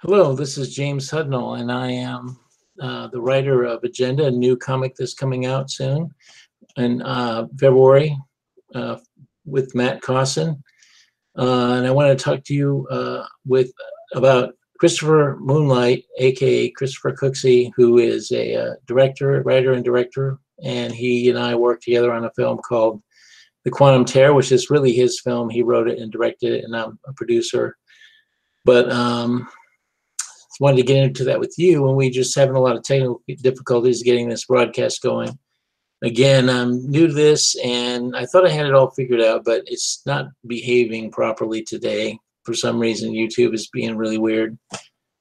Hello, this is James Hudnall, and I am the writer of Agenda, a new comic that's coming out soon in February uh, with Matt Cosson. And I want to talk to you with about Christopher Moonlight, aka Christopher Cooksey, who is a director, writer, and director. And he and I worked together on a film called The Quantum Terror, which is really his film. He wrote it and directed it, and I'm a producer. But wanted to get into that with you, and we just having a lot of technical difficulties getting this broadcast going. Again, I'm new to this, and I thought I had it all figured out, but it's not behaving properly today. For some reason, YouTube is being really weird.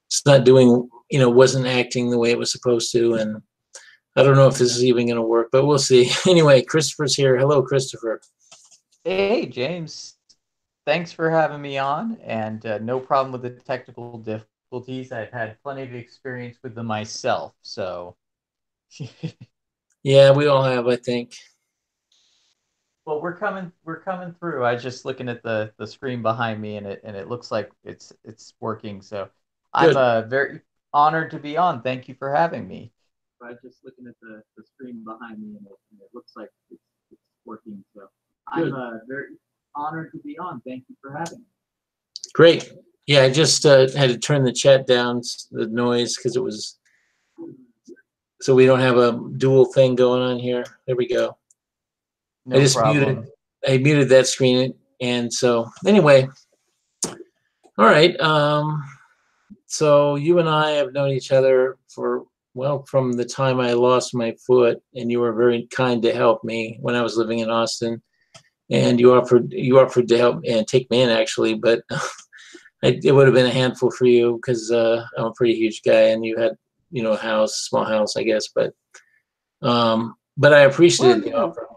It's not doing, wasn't acting the way it was supposed to, and I don't know if this is even going to work, but we'll see. Anyway, Christopher's here. Hello, Christopher. Hey, James. Thanks for having me on, and no problem with the technical difficulties. I've had plenty of experience with them myself, so Yeah, we all have, I think. well, we're coming through. I was just looking at the screen behind me, and it looks like it's working. So I'm Good. very honored to be on. Thank you for having me. I was just looking at the screen behind me, and it looks like it's working. So I'm Good. very honored to be on. Thank you for having me. Great. Yeah, I just had to turn the chat down, the noise, because it was so we don't have a dual thing going on here. There we go. I No just muted. problem. I muted that screen, and so anyway, all right. So you and I have known each other for from the time I lost my foot, and you were very kind to help me when I was living in Austin, and you offered to help and take me in actually, but it would have been a handful for you because I'm a pretty huge guy, and you had a house, small house, I guess, but I Well, appreciated the offer.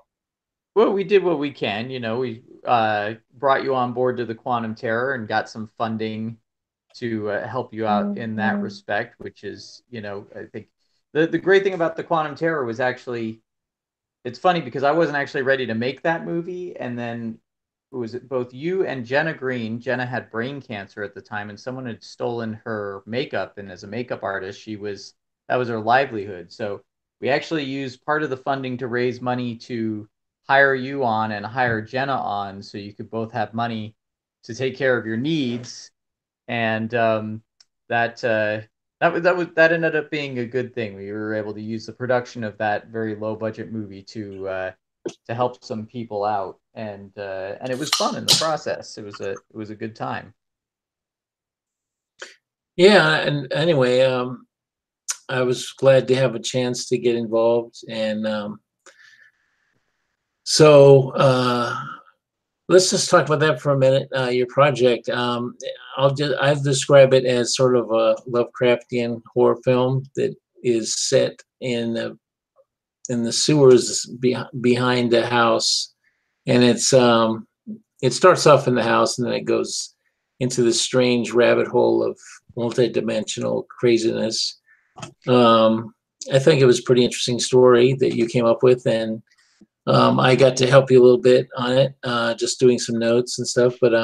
well, we did what we can. We brought you on board to the Quantum Terror and got some funding to help you out in that respect, which is, I think the great thing about the Quantum Terror was actually, it's funny because I wasn't actually ready to make that movie. And then it was both you and Jenna Green. Jenna had brain cancer at the time, and someone had stolen her makeup. And as a makeup artist, that was her livelihood. So we actually used part of the funding to raise money to hire you on and hire Jenna on, so you could both have money to take care of your needs. And that that ended up being a good thing. We were able to use the production of that very low budget movie to help some people out, and it was fun in the process. It was a good time. Yeah, and anyway, I was glad to have a chance to get involved, and so let's just talk about that for a minute. Your project, I'll describe it as sort of a Lovecraftian horror film that is set in the sewers behind the house, and it starts off in the house, and then it goes into this strange rabbit hole of multidimensional craziness. Um, I think it was a pretty interesting story that you came up with, and I got to help you a little bit on it, just doing some notes and stuff. But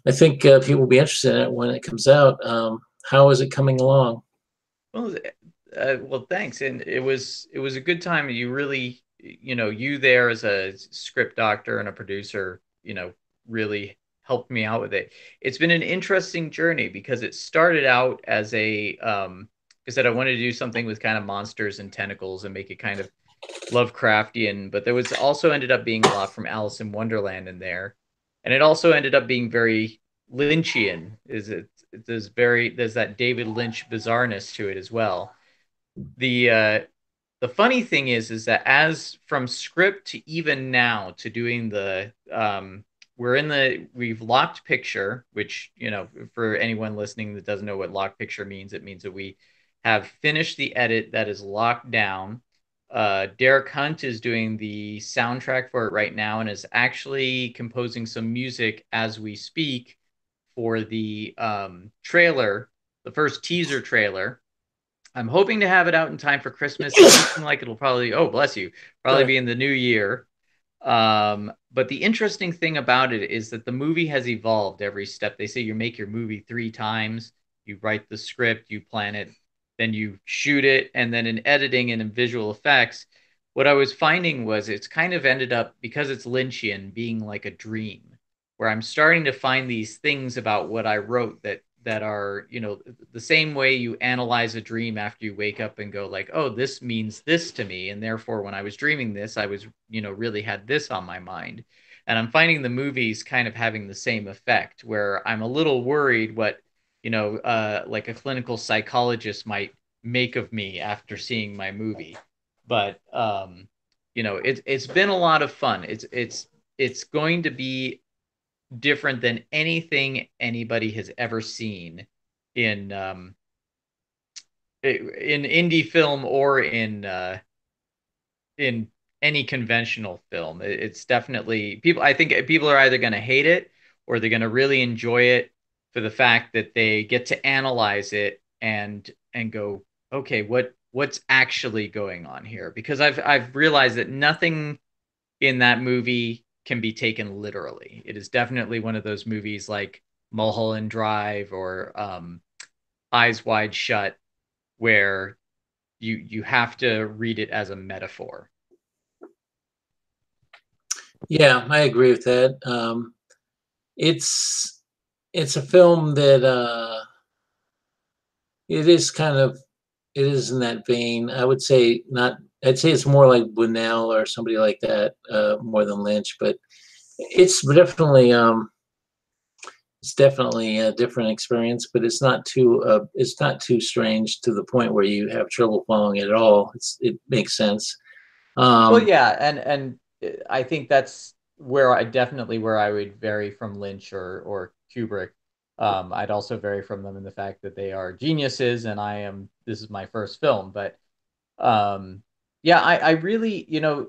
I think people will be interested in it when it comes out. How is it coming along? Well, thanks. And it was a good time. You really, you there as a script doctor and a producer, really helped me out with it. It's been an interesting journey because it started out as I said I wanted to do something with kind of monsters and tentacles and make it kind of Lovecraftian, but there was also ended up being a lot from Alice in Wonderland in there, and it also ended up being very Lynchian. There's that David Lynch bizarreness to it as well. The funny thing is that as from script to even now to doing we've locked picture, which, for anyone listening that doesn't know what locked picture means, it means that we have finished the edit that is locked down. Derek Hunt is doing the soundtrack for it right now and is actually composing some music as we speak for the trailer, the first teaser trailer. I'm hoping to have it out in time for Christmas. It's looking like it'll probably, oh, bless you, probably Sorry. be in the new year. But the interesting thing about it is that the movie has evolved every step. They say you make your movie three times. you write the script, you plan it, then you shoot it, and then in editing and in visual effects, what I was finding was it's kind of ended up, because it's Lynchian, being like a dream, where I'm starting to find these things about what I wrote that are, the same way you analyze a dream after you wake up and go like, oh, this means this to me, and therefore when I was dreaming this, I was, really had this on my mind. And I'm finding the movies kind of having the same effect, where I'm a little worried what, like a clinical psychologist might make of me after seeing my movie. But it's been a lot of fun. It's going to be different than anything anybody has ever seen in in indie film or in any conventional film. It's definitely people. I think people are either going to hate it or they're going to really enjoy it for the fact that they get to analyze it and go, okay, what's actually going on here? Because I've realized that nothing in that movie can be taken literally. It is definitely one of those movies like Mulholland Drive or Eyes Wide Shut, where you have to read it as a metaphor. Yeah, I agree with that. It's it's a film that it is kind of it is in that vein. I would say not. I'd say it's more like Bunnell or somebody like that, more than Lynch. But it's definitely a different experience. But it's not too strange to the point where you have trouble following it at all. It makes sense. Well, Um, yeah, and I think that's where I would vary from Lynch or Kubrick. I'd also vary from them in the fact that they are geniuses, and this is my first film. But um, yeah, I really,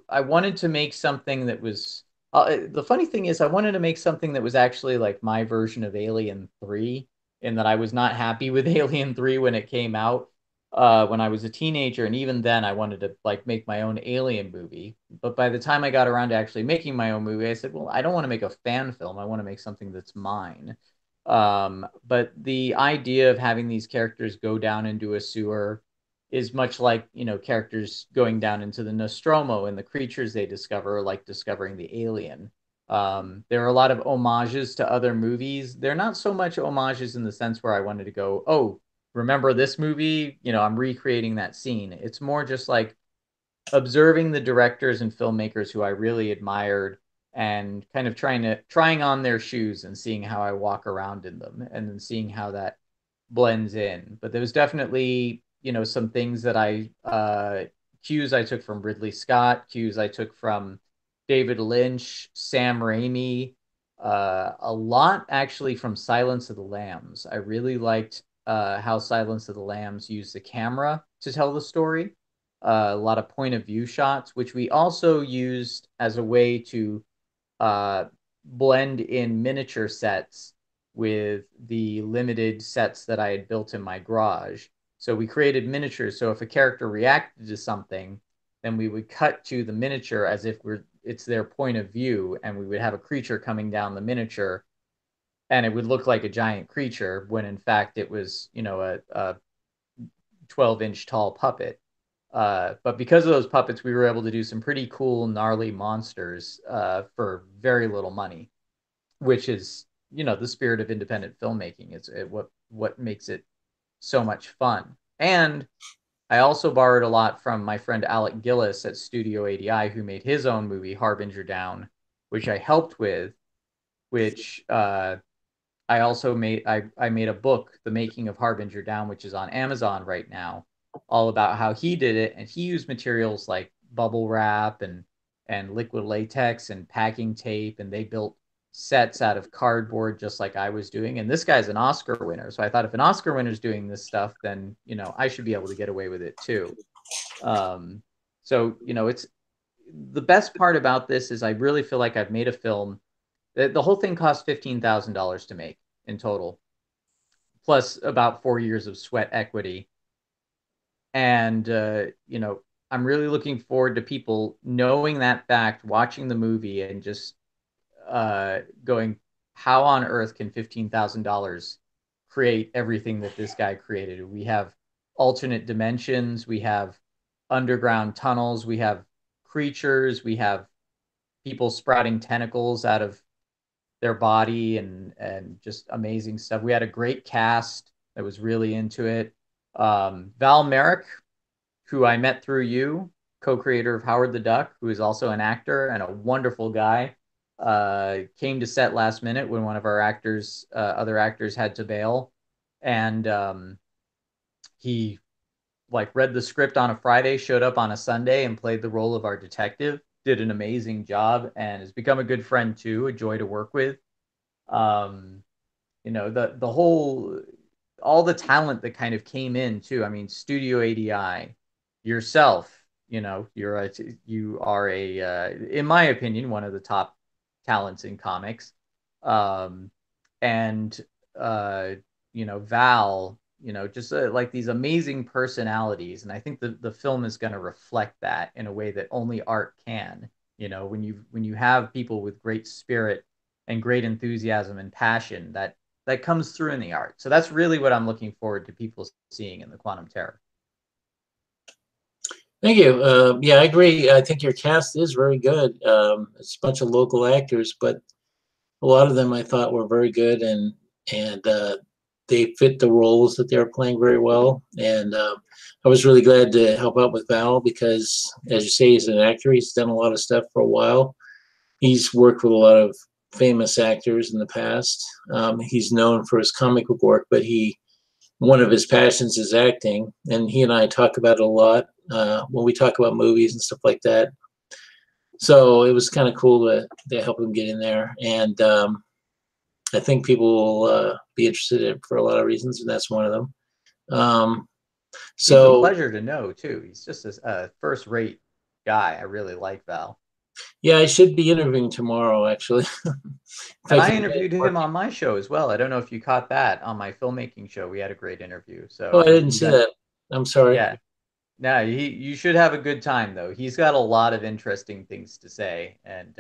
I wanted to make something that was. The funny thing is, I wanted to make something that was actually like my version of Alien 3, in that I was not happy with Alien 3 when it came out, when I was a teenager, and even then I wanted to like make my own Alien movie. But by the time I got around to actually making my own movie, I said, well, I don't want to make a fan film. I want to make something that's mine. But the idea of having these characters go down into a sewer is much like, characters going down into the Nostromo, and the creatures they discover, like discovering the alien. There are a lot of homages to other movies. They're not so much homages in the sense where I wanted to go, oh, remember this movie? I'm recreating that scene. It's more just like observing the directors and filmmakers who I really admired, and kind of trying on their shoes and seeing how I walk around in them, and then seeing how that blends in. But there was definitely, some things that cues I took from Ridley Scott, cues I took from David Lynch, Sam Raimi, a lot actually from Silence of the Lambs. I really liked how Silence of the Lambs used the camera to tell the story. A lot of point of view shots, which we also used as a way to uh, blend in miniature sets with the limited sets that I had built in my garage. So we created miniatures. So if a character reacted to something, then we would cut to the miniature as if it's their point of view, and we would have a creature coming down the miniature, and it would look like a giant creature when in fact it was, a 12-inch tall puppet. But because of those puppets, we were able to do some pretty cool, gnarly monsters for very little money, which is, the spirit of independent filmmaking. What makes it so much fun. And I also borrowed a lot from my friend Alec Gillis at Studio ADI, who made his own movie, Harbinger Down, which I helped with, which I also I made a book, The Making of Harbinger Down, which is on Amazon right now, all about how he did it, and he used materials like bubble wrap and liquid latex and packing tape, and they built sets out of cardboard just like I was doing. And this guy's an Oscar winner, so I thought if an Oscar winner's doing this stuff, then I should be able to get away with it too. Um, so it's the best part about this is I really feel like I've made a film. The whole thing cost $15,000 to make in total, plus about 4 years of sweat equity. And I'm really looking forward to people knowing that fact, watching the movie, and just going, how on earth can $15,000 create everything that this guy created. We have alternate dimensions, we have underground tunnels, we have creatures, we have people sprouting tentacles out of their body, and just amazing stuff. We had a great cast that was really into it. Val Merrick, who I met through you, co-creator of Howard the Duck, who is also an actor and a wonderful guy, came to set last minute when one of our other actors had to bail, and he like read the script on a Friday, showed up on a Sunday, and played the role of our detective. Did an amazing job, and has become a good friend too, a joy to work with. Um, the whole, all the talent that kind of came in too. I mean, Studio ADI, yourself, you are in my opinion, one of the top talents in comics. Um, and Val, just like these amazing personalities, and I think the film is going to reflect that in a way that only art can. When you have people with great spirit and great enthusiasm and passion, that comes through in the art. So that's really what I'm looking forward to people seeing in the Quantum Terror. Thank you. Yeah, I agree. I think your cast is very good. It's a bunch of local actors, but a lot of them I thought were very good, and they fit the roles that they were playing very well. And I was really glad to help out with Val because, as you say, he's an actor. He's done a lot of stuff for a while. He's worked with a lot of famous actors in the past. He's known for his comic book work, but one of his passions is acting, and he and I talk about it a lot when we talk about movies and stuff like that. So it was kind of cool to help him get in there, and I think people will be interested in it for a lot of reasons, and that's one of them. He's a pleasure to know too. He's just a first-rate guy. I really like Val. Yeah, I should be interviewing tomorrow, actually. And I interviewed him on my show as well. I don't know if you caught that on my filmmaking show. We had a great interview. So oh, I didn't see that. I'm sorry. Yeah. No, you should have a good time though. He's got a lot of interesting things to say, and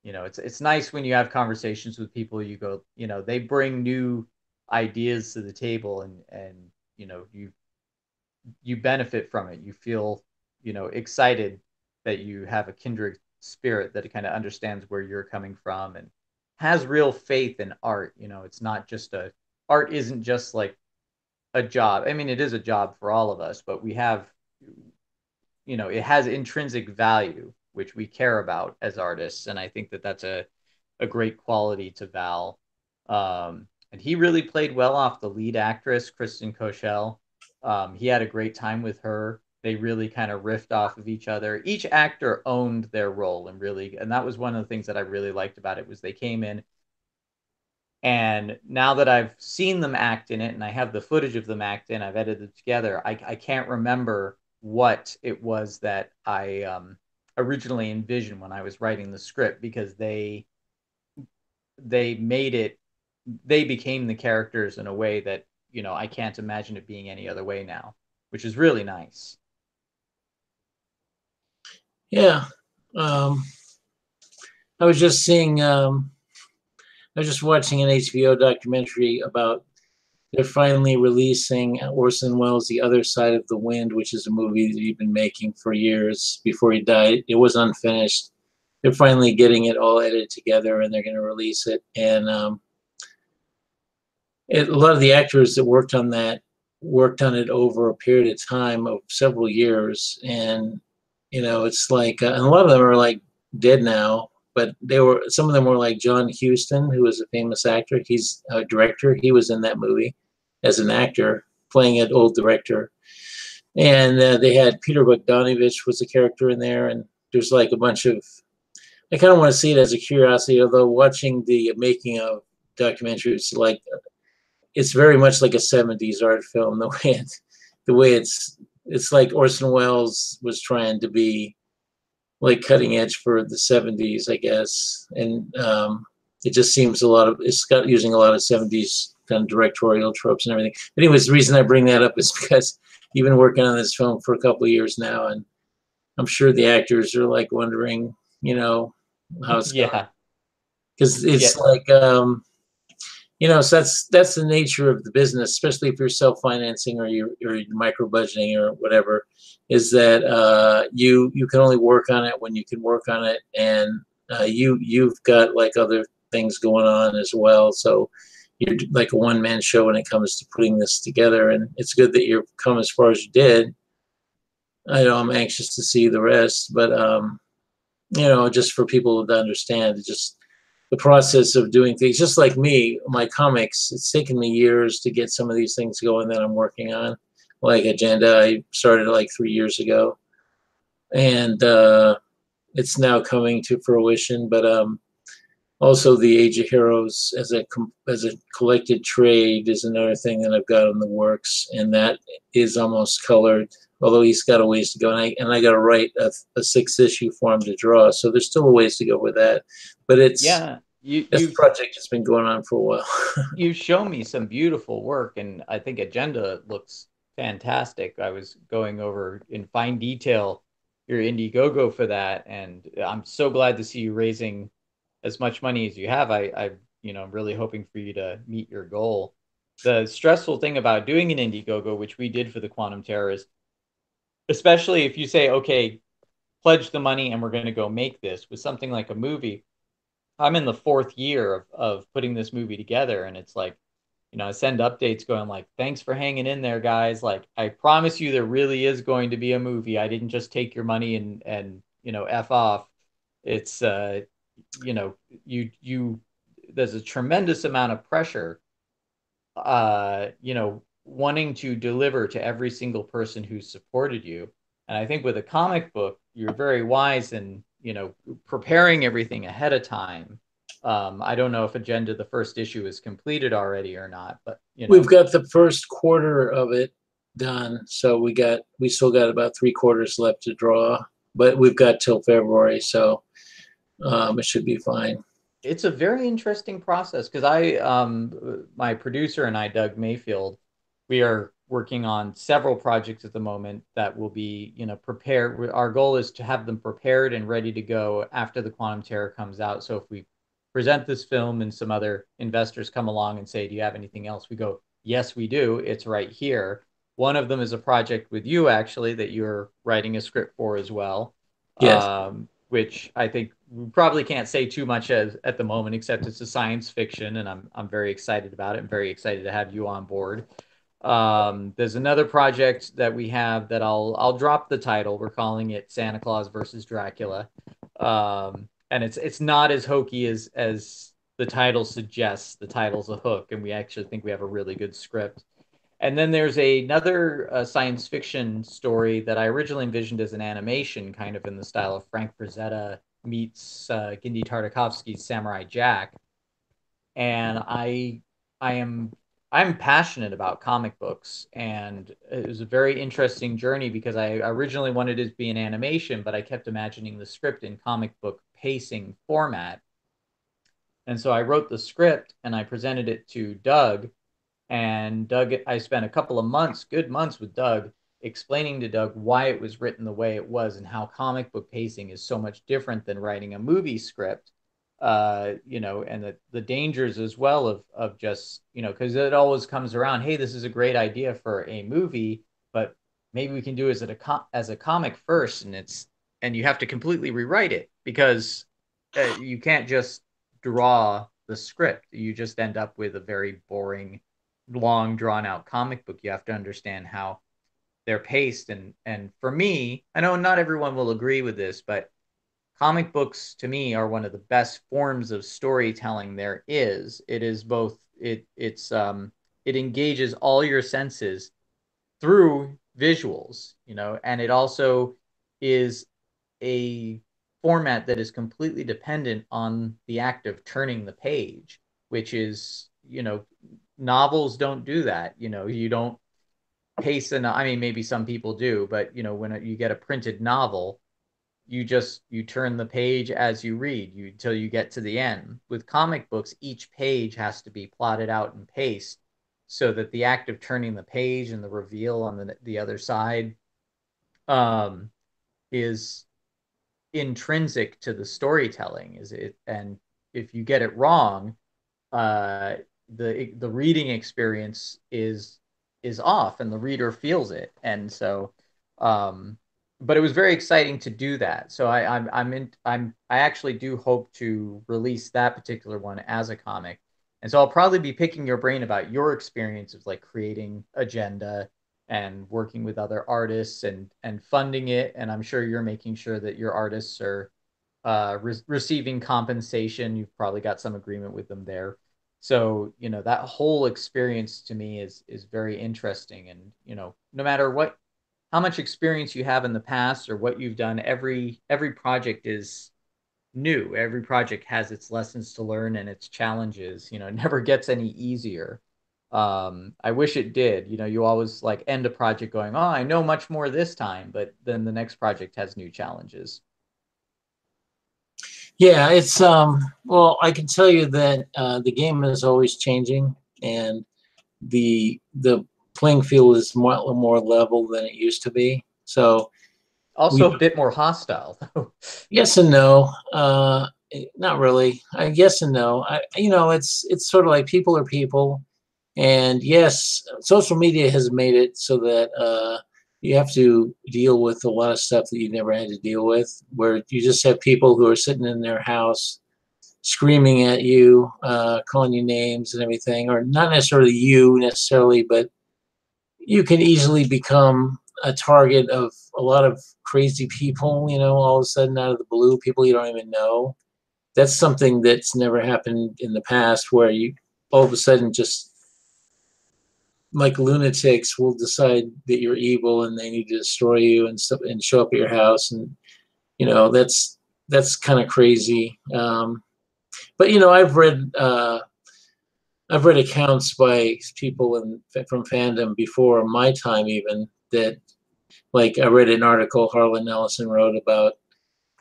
it's nice when you have conversations with people. You go, they bring new ideas to the table, and you benefit from it. You feel excited that you have a kindred spirit that kind of understands where you're coming from and has real faith in art. It's not just art isn't just like a job. I mean, it is a job for all of us, but we have, it has intrinsic value, which we care about as artists. And I think that that's a great quality to Val. And he really played well off the lead actress, Kristen Koshel. He had a great time with her. They really kind of riffed off of each other. Each actor owned their role, and that was one of the things that I really liked about it was they came in, and now that I've seen them act in it and I have the footage of them act in, I've edited it together. I can't remember what it was that I originally envisioned when I was writing the script, because they became the characters in a way that, I can't imagine it being any other way now, which is really nice. Yeah. I was just watching an HBO documentary about they're finally releasing Orson Welles' The Other Side of the Wind, which is a movie that he'd been making for years before he died. It was unfinished. They're finally getting it all edited together, and they're going to release it. And a lot of the actors that worked on it over a period of time of several years. And, it's like, and a lot of them are like dead now, but some of them were like John Huston, who was a famous actor. He's a director. He was in that movie as an actor playing an old director. And they had Peter Bogdanovich was a character in there. And there's like a bunch of, I kind of want to see it as a curiosity, although watching the making of documentary, it's very much like a 70s art film, the way it's like Orson Welles was trying to be like cutting edge for the 70s, I guess. And it just seems it's got using a lot of 70s kind of directorial tropes and everything. But anyways, the reason I bring that up is because you've been working on this film for a couple of years now, and I'm sure the actors are like wondering, how it's going. Because it's like, So that's the nature of the business, especially if you're self-financing or you're micro budgeting or whatever, is that you can only work on it when you can work on it, and you've got like other things going on as well. So you're like a one-man show when it comes to putting this together, and it's good that you've come as far as you did. I know I'm anxious to see the rest, but just for people to understand, just the process of doing things. Just like me, my comics, it's taken me years to get some of these things going that I'm working on. Like Agenda, I started like 3 years ago, and it's now coming to fruition. But also, the Age of Heroes as a collected trade is another thing that I've got in the works, and that is almost colored. Although he's got a ways to go, and I got to write a 6 issue for him to draw, so there's still a ways to go with that. But Yeah, this project has been going on for a while. you've shown me some beautiful work, and I think Agenda looks fantastic. I was going over in fine detail your Indiegogo for that, and I'm so glad to see you raising as much money as you have. I'm really hoping for you to meet your goal. The stressful thing about doing an Indiegogo, which we did for the Quantum Terrorist, especially if you say, okay, pledge the money and we're going to go make this with something like a movie. I'm in the fourth year of putting this movie together, and it's like, I send updates going like, thanks for hanging in there, guys. Like, I promise you there really is going to be a movie. I didn't just take your money and F off. It's you know, you there's a tremendous amount of pressure wanting to deliver to every single person who supported you. And I think with a comic book, you're very wise in, preparing everything ahead of time. I don't know if Agenda, the first issue, is completed already or not, but We've got the first quarter of it done, so we still got about 3 quarters left to draw, but we've got till February, so it should be fine. it's a very interesting process because my producer and I, Doug Mayfield, we are working on several projects at the moment that will be, prepared. Our goal is to have them prepared and ready to go after the Quantum Terror comes out. So if we present this film and some other investors come along and say, "Do you have anything else?" We go, "Yes, we do. It's right here." One of them is a project with you actually that you're writing a script for as well, Yes. which I think we probably can't say too much as at the moment, except it's a science fiction, and I'm very excited about it. I'm very excited to have you on board. There's another project that we have that I'll drop the title. We're calling it Santa Claus versus Dracula, and it's not as hokey as the title suggests. The title's a hook, and we actually think we have a really good script. And then there's another science fiction story that I originally envisioned as an animation, kind of in the style of Frank Frazetta meets Genndy Tartakovsky's Samurai Jack. And I am I'm passionate about comic books, and it was a very interesting journey because I originally wanted it to be an animation, but I kept imagining the script in comic book pacing format. And so I wrote the script and I presented it to Doug, and Doug, I spent a couple of months, good months with Doug, explaining to Doug why it was written the way it was and how comic book pacing is so much different than writing a movie script. And the dangers as well of just, because it always comes around, hey, this is a great idea for a movie, but maybe we can do it as a comic first, and you have to completely rewrite it because you can't just draw the script. You just end up with a very boring, long drawn out comic book. You have to understand how they're paced, and for me, I know not everyone will agree with this, but comic books to me are one of the best forms of storytelling there is. It is both it engages all your senses through visuals, and it also is a format that is completely dependent on the act of turning the page, which is, novels don't do that. You don't pace I mean, maybe some people do, but when you get a printed novel, you turn the page as you read until you get to the end. With comic books, each page has to be plotted out and paced so that the act of turning the page and the reveal on the other side um, is intrinsic to the storytelling. Is it? And if you get it wrong, uh, the reading experience is off, and the reader feels it. And so, um, but it was very exciting to do that. So I actually do hope to release that particular one as a comic. And so I'll probably be picking your brain about your experience of like creating agenda and working with other artists and funding it. And I'm sure you're making sure that your artists are receiving compensation. You've probably got some agreement with them there. So, that whole experience to me is very interesting. And, no matter how much experience you have in the past or what you've done, every project is new. Every project has its lessons to learn and its challenges. It never gets any easier. I wish it did. You always like end a project going, "Oh, I know much more this time," but then the next project has new challenges. Yeah, it's well, I can tell you that the game is always changing, and the playing field is more level than it used to be. So we Also a bit more hostile, though. yes and no. Not really. Yes and no. It's sort of like people are people, and yes, social media has made it so that you have to deal with a lot of stuff that you never had to deal with, where you just have people who are sitting in their house screaming at you, calling you names and everything, or not necessarily you necessarily, but you can easily become a target of a lot of crazy people, all of a sudden out of the blue, people you don't even know. That's something that's never happened in the past where you all of a sudden just like lunatics will decide that you're evil and they need to destroy you and stuff and show up at your house. And, that's kind of crazy. But, I've read accounts by people from fandom before my time, even that, like, I read an article Harlan Ellison wrote about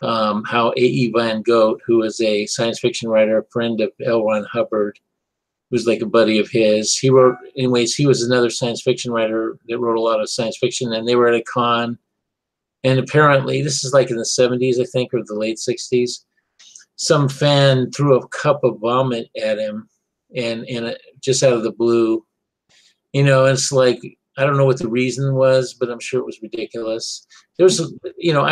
how A.E. Van Goght, who is a science fiction writer, a friend of L. Ron Hubbard, who's like a buddy of his. He was another science fiction writer that wrote a lot of science fiction, and they were at a con. And apparently, this is like in the 70s, I think, or the late 60s. Some fan threw a cup of vomit at him, and just out of the blue. It's like I don't know what the reason was, but I'm sure it was ridiculous. I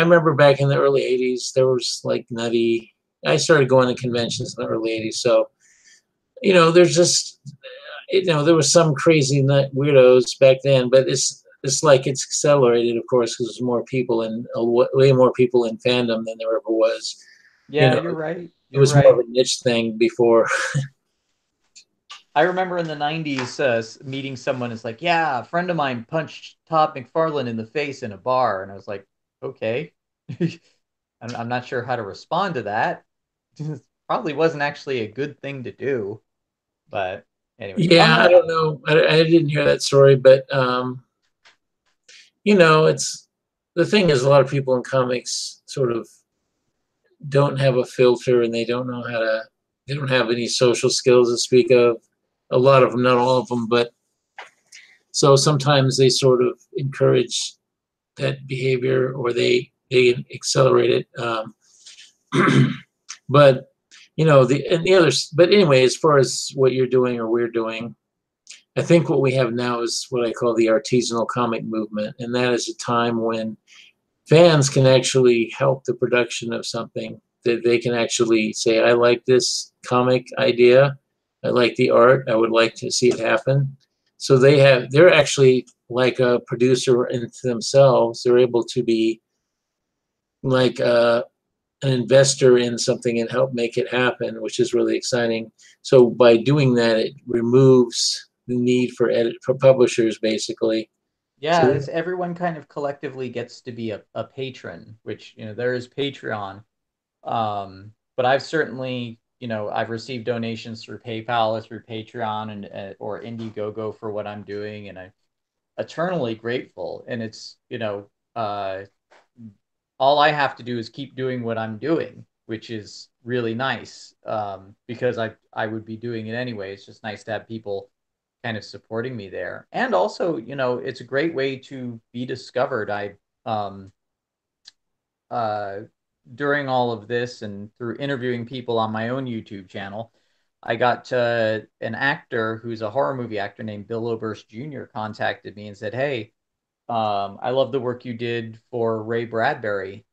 remember back in the early '80s, there was like nutty. I started going to conventions in the early '80s, so there's just there was some crazy nut weirdos back then, but it's like it's accelerated, of course, because there's more people and way more people in fandom than there ever was. You Yeah, know, you're right. it You're was more right. of a niche thing before. I remember in the 90s meeting someone who's like, yeah, a friend of mine punched Todd McFarlane in the face in a bar. And I was like, okay. I'm not sure how to respond to that. Probably wasn't actually a good thing to do. But anyway, Yeah, I don't know. I didn't hear that story, but it's the thing is a lot of people in comics sort of don't have a filter and they don't have any social skills to speak of. A lot of them, not all of them, but so sometimes they sort of encourage that behavior or they accelerate it. But the others. But anyway, as far as what you're doing or we're doing, I think what we have now is what I call the artisanal comic movement, and that is a time when fans can actually help the production of something. That they can actually say, "I like this comic idea. I like the art. I would like to see it happen." So they're actually like a producer into themselves. They're able to be like an investor in something and help make it happen, which is really exciting. So by doing that, it removes the need for publishers, basically. yeah, So it's everyone kind of collectively gets to be a patron, which, there is Patreon. But I've certainly, I've received donations through PayPal or through Patreon and or Indiegogo for what I'm doing, and I'm eternally grateful. And it's, all I have to do is keep doing what I'm doing, which is really nice, because I would be doing it anyway. It's just nice to have people kind of supporting me there, and also, it's a great way to be discovered. I uh, During all of this and through interviewing people on my own YouTube channel, I got an actor who's a horror movie actor named Bill Oberst Jr. contacted me and said, "Hey, I love the work you did for Ray Bradbury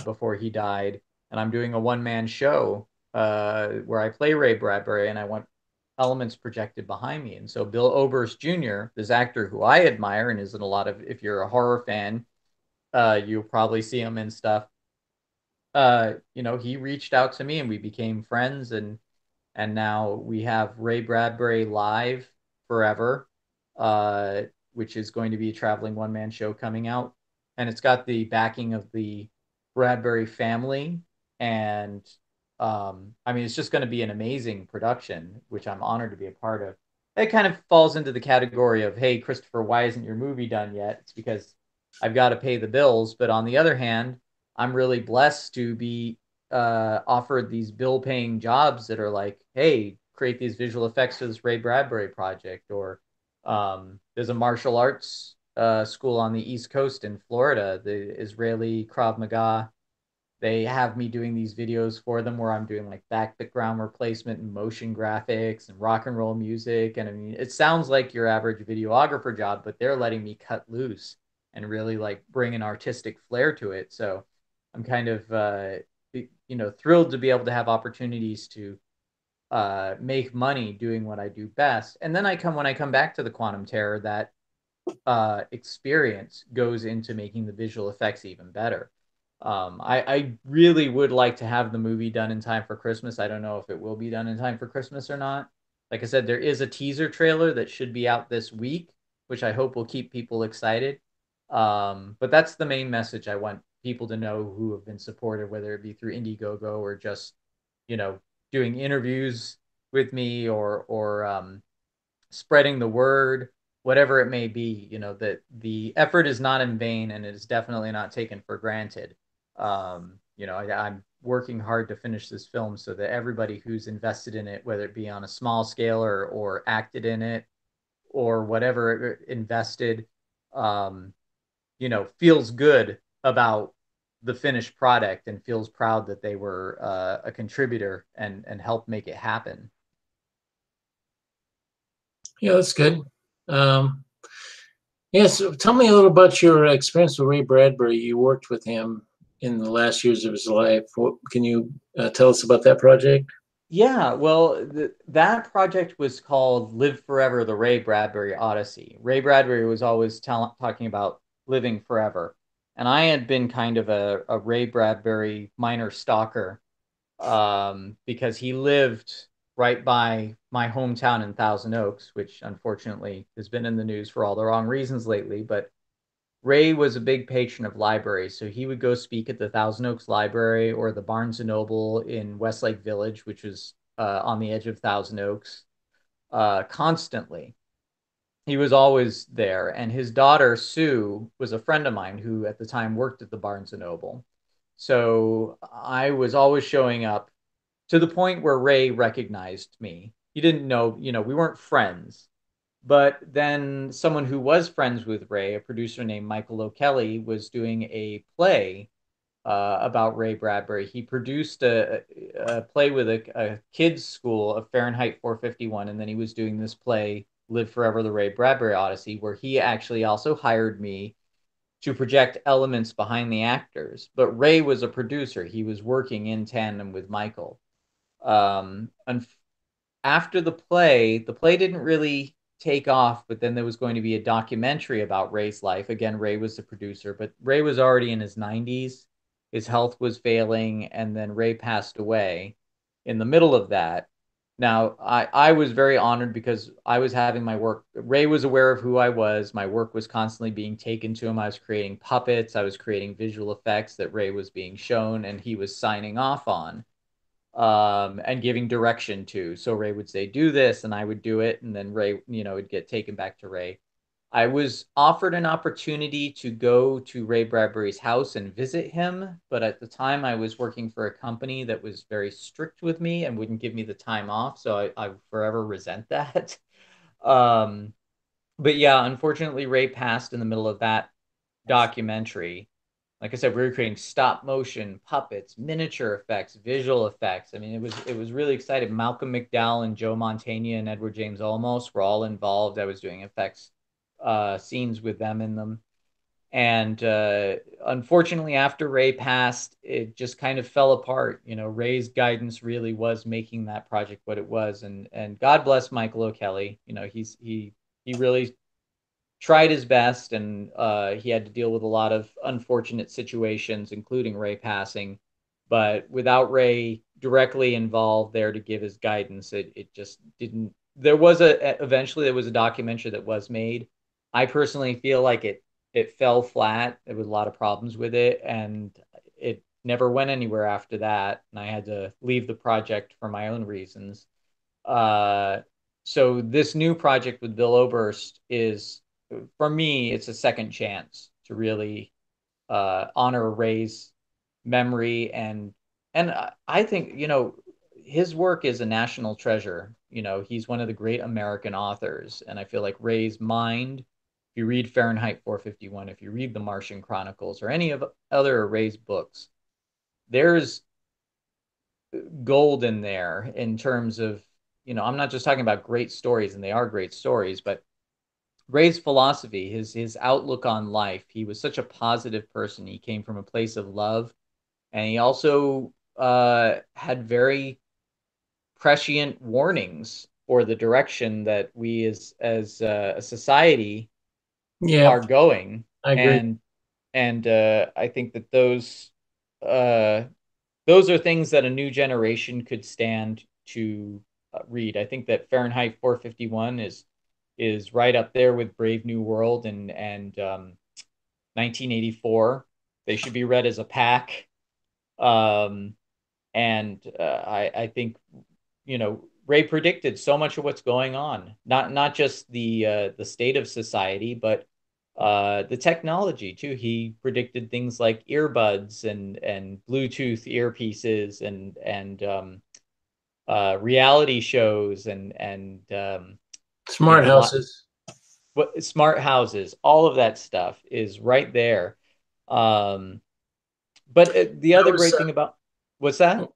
before he died, and I'm doing a one-man show where I play Ray Bradbury, and I want elements projected behind me." And so Bill Oberst Jr., this actor who I admire and is in a lot of, if you're a horror fan, you'll probably see him and stuff. He reached out to me and we became friends, and now we have Ray Bradbury live forever, uh, which is going to be a traveling one man show coming out, and it's got the backing of the Bradbury family, and I mean it's just going to be an amazing production, which I'm honored to be a part of. It kind of falls into the category of, hey, Christopher, why isn't your movie done yet? It's because I've got to pay the bills, but on the other hand, I'm really blessed to be offered these bill paying jobs that are like, hey, create these visual effects for this Ray Bradbury project. Or there's a martial arts school on the East Coast in Florida, the Israeli Krav Maga. They have me doing these videos for them where I'm doing like background replacement and motion graphics and rock and roll music. And I mean, it sounds like your average videographer job, but they're letting me cut loose and really like bring an artistic flair to it. So I'm kind of, thrilled to be able to have opportunities to make money doing what I do best. And then when I come back to the Quantum Terror, that experience goes into making the visual effects even better. I really would like to have the movie done in time for Christmas. I don't know if it will be done in time for Christmas or not. Like I said, there is a teaser trailer that should be out this week, which I hope will keep people excited. But that's the main message I want people to know who have been supportive, whether it be through Indiegogo or just, you know, doing interviews with me or spreading the word, whatever it may be, that the effort is not in vain and it is definitely not taken for granted. I'm working hard to finish this film so that everybody who's invested in it, whether it be on a small scale or acted in it or whatever invested, um, feels good about the finished product and feels proud that they were a contributor and helped make it happen. Yeah, that's good. Um, yes, tell me a little about your experience with Ray Bradbury. You worked with him in the last years of his life. Can you tell us about that project? Yeah, well, that project was called Live Forever, the Ray Bradbury Odyssey. Ray Bradbury was always talking about living forever. And I had been kind of a Ray Bradbury minor stalker because he lived right by my hometown in Thousand Oaks, which unfortunately has been in the news for all the wrong reasons lately. But Ray was a big patron of libraries, so he would go speak at the Thousand Oaks Library or the Barnes and Noble in Westlake Village, which was on the edge of Thousand Oaks, constantly. He was always there, and his daughter Sue was a friend of mine who at the time worked at the Barnes and Noble. So I was always showing up to the point where Ray recognized me. He didn't know, we weren't friends, but then someone who was friends with Ray, a producer named Michael O'Kelly, was doing a play about Ray Bradbury. He produced a play with a kids' school of Fahrenheit 451, and then he was doing this play, Live Forever, the Ray Bradbury Odyssey, where he actually also hired me to project elements behind the actors. But Ray was a producer. He was working in tandem with Michael. And after the play didn't really take off, but then there was going to be a documentary about Ray's life. Again, Ray was the producer, but Ray was already in his 90s. His health was failing, and then Ray passed away in the middle of that. Now, I was very honored because I was having my work. Ray was aware of who I was. My work was constantly being taken to him. I was creating puppets, I was creating visual effects that Ray was being shown, and he was signing off on and giving direction to. So Ray would say, do this, and I would do it. And then Ray, would get taken back to Ray. I was offered an opportunity to go to Ray Bradbury's house and visit him, but at the time I was working for a company that was very strict with me and wouldn't give me the time off. So I forever resent that. um, but yeah, unfortunately, Ray passed in the middle of that documentary. like I said, we were creating stop motion, puppets, miniature effects, visual effects. I mean, it was really exciting. Malcolm McDowell and Joe Mantegna and Edward James Olmos were all involved. I was doing effects scenes with them in them. And unfortunately, after Ray passed, it just kind of fell apart. You know, Ray's guidance really was making that project what it was. And God bless Michael O'Kelly. You know, he really tried his best, and he had to deal with a lot of unfortunate situations, including Ray passing. But without Ray directly involved there to give his guidance, it just didn't. There was eventually there was a documentary that was made. I personally feel like it fell flat. There was a lot of problems with it, and it never went anywhere after that. And I had to leave the project for my own reasons. Uh, so this new project with Bill Oberst is, for me, it's a second chance to really honor Ray's memory, and I think, you know, his work is a national treasure. You know, he's one of the great American authors, and I feel like Ray's mind. If you read Fahrenheit 451, if you read The Martian Chronicles or any of other Ray's books, there's gold in there in terms of, you know, I'm not just talking about great stories, and they are great stories, but Ray's philosophy, his outlook on life. He was such a positive person. He came from a place of love, and he also had very prescient warnings for the direction that we as a society Yeah, are going. I agree. And I think that uh, those are things that a new generation could stand to read. I think that Fahrenheit 451 is right up there with Brave New World and 1984. They should be read as a pack. Um, and I think, you know, Ray predicted so much of what's going on, not just the state of society, but the technology too. He predicted things like earbuds and Bluetooth earpieces and reality shows and you Smart know, houses. what smart houses. All of that stuff is right there. Um, but the I other was great thing about what's that?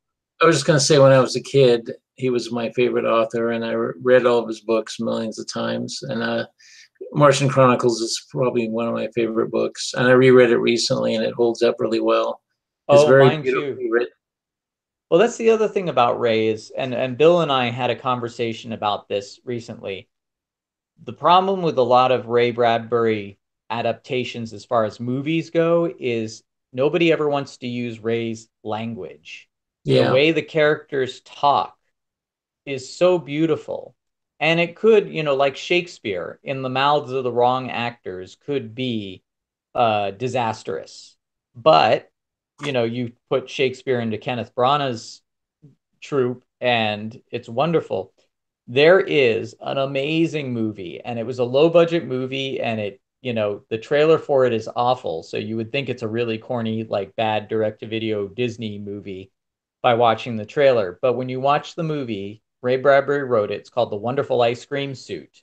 I was just going to say when I was a kid, he was my favorite author, and I read all of his books millions of times. And Martian Chronicles is probably one of my favorite books, and I reread it recently, and it holds up really well. It's Oh, very mine too. beautifully written. Well, that's the other thing about Ray is, and Bill and I had a conversation about this recently. The problem with a lot of Ray Bradbury adaptations as far as movies go is nobody ever wants to use Ray's language. The Yeah, way the characters talk is so beautiful. And it could, you know, like Shakespeare in the mouths of the wrong actors could be disastrous. But, you know, you put Shakespeare into Kenneth Branagh's troupe and it's wonderful. There is an amazing movie, and it was a low budget movie, and it, you know, the trailer for it is awful. So you would think it's a really corny, like bad direct to video Disney movie by watching the trailer. But when you watch the movie, Ray Bradbury wrote it. It's called The Wonderful Ice Cream Suit.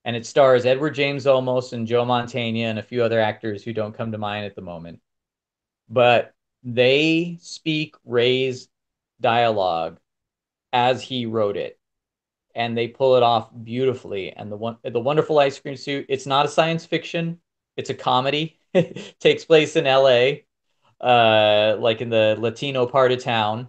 And it stars Edward James Olmos and Joe Mantegna and a few other actors who don't come to mind at the moment. But they speak Ray's dialogue as he wrote it, and they pull it off beautifully. And the Wonderful Ice Cream Suit, it's not a science fiction, it's a comedy. It takes place in LA, like in the Latino part of town.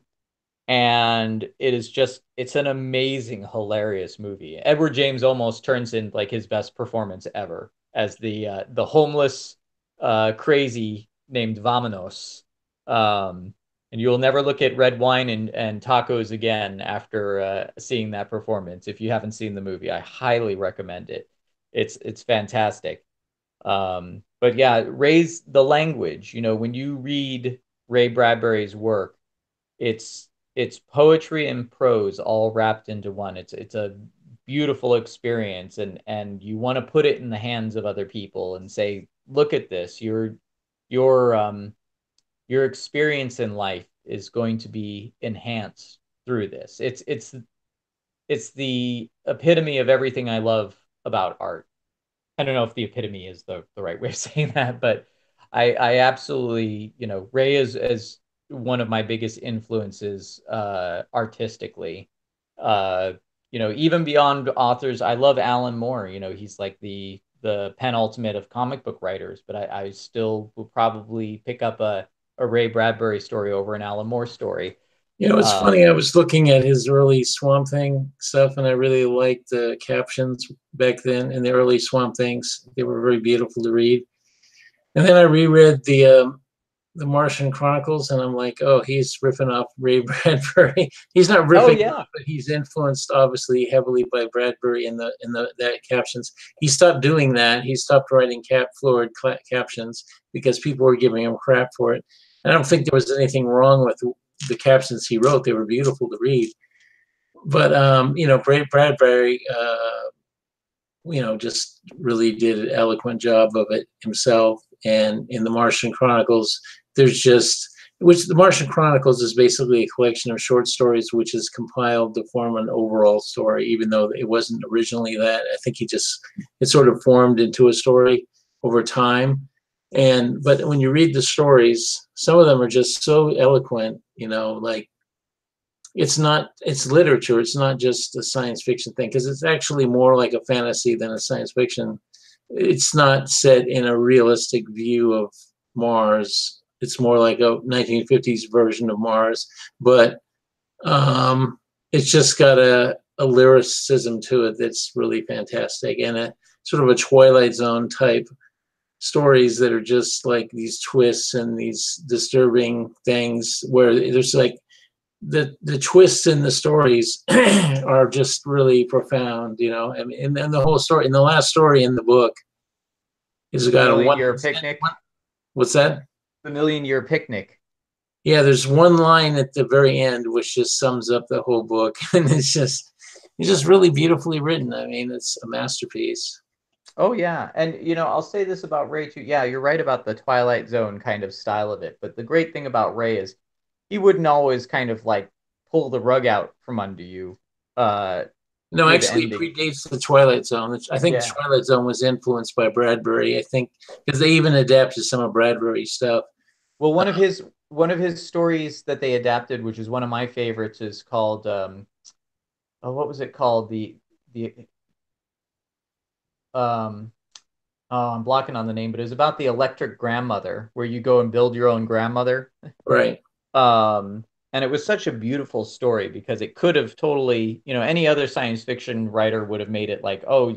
And it is just, it's an amazing, hilarious movie. Edward James almost turns in like his best performance ever as the homeless crazy named Vamanos. And you'll never look at red wine and tacos again after seeing that performance. If you haven't seen the movie, I highly recommend it. It's fantastic. But yeah, Ray's the language. You know, when you read Ray Bradbury's work, it's poetry and prose all wrapped into one. It's a beautiful experience, and you want to put it in the hands of other people and say, look at this. Your your experience in life is going to be enhanced through this. It's the epitome of everything I love about art. I don't know if the epitome is the right way of saying that, but I absolutely, Ray is one of my biggest influences artistically. Uh, even beyond authors, I love Alan Moore. He's like the penultimate of comic book writers, but I still will probably pick up a Ray Bradbury story over an Alan Moore story. It's funny. I was looking at his early Swamp Thing stuff, and I really liked the captions back then in the early Swamp Things. They were very beautiful to read. And then I reread the Martian Chronicles, and I'm like, oh, he's riffing off Ray Bradbury. He's not Oh riffing yeah. off, but he's influenced obviously heavily by Bradbury in the that captions. He stopped doing that. He stopped writing florid captions because people were giving him crap for it. And I don't think there was anything wrong with the captions he wrote. They were beautiful to read. But Bradbury, just really did an eloquent job of it himself. And in the Martian Chronicles, there's just which the Martian Chronicles is basically a collection of short stories which is compiled to form an overall story, even though it wasn't originally that. I think it sort of formed into a story over time. But when you read the stories, some of them are just so eloquent, like it's literature. It's not just a science fiction thing because it's actually more like a fantasy than a science fiction. It's not set in a realistic view of Mars. It's more like a 1950s version of Mars, but it's just got a lyricism to it that's really fantastic, and a sort of a Twilight Zone type stories that are just like these twists and these disturbing things where there's like the twists in the stories are just really profound, and the whole story. And the last story in the book is The got a Million one. Year Picnic. What's that? The Million Year Picnic. Yeah, there's one line at the very end which just sums up the whole book, and it's just really beautifully written. I mean, it's a masterpiece. Oh yeah, and I'll say this about Ray too. Yeah, you're right about the Twilight Zone kind of style of it. But the great thing about Ray is he wouldn't always kind of like pull the rug out from under you uh No, with actually, it ending. predates the Twilight Zone. I think the Yeah. Twilight Zone was influenced by Bradbury. I think because they even adapted some of Bradbury's stuff. Well, one of his stories that they adapted, which is one of my favorites, is called oh, what was it called? The um oh, I'm blocking on the name, but it was about the electric grandmother, where you go and build your own grandmother. Right. Um, and it was such a beautiful story because it could have totally, any other science fiction writer would have made it like, oh,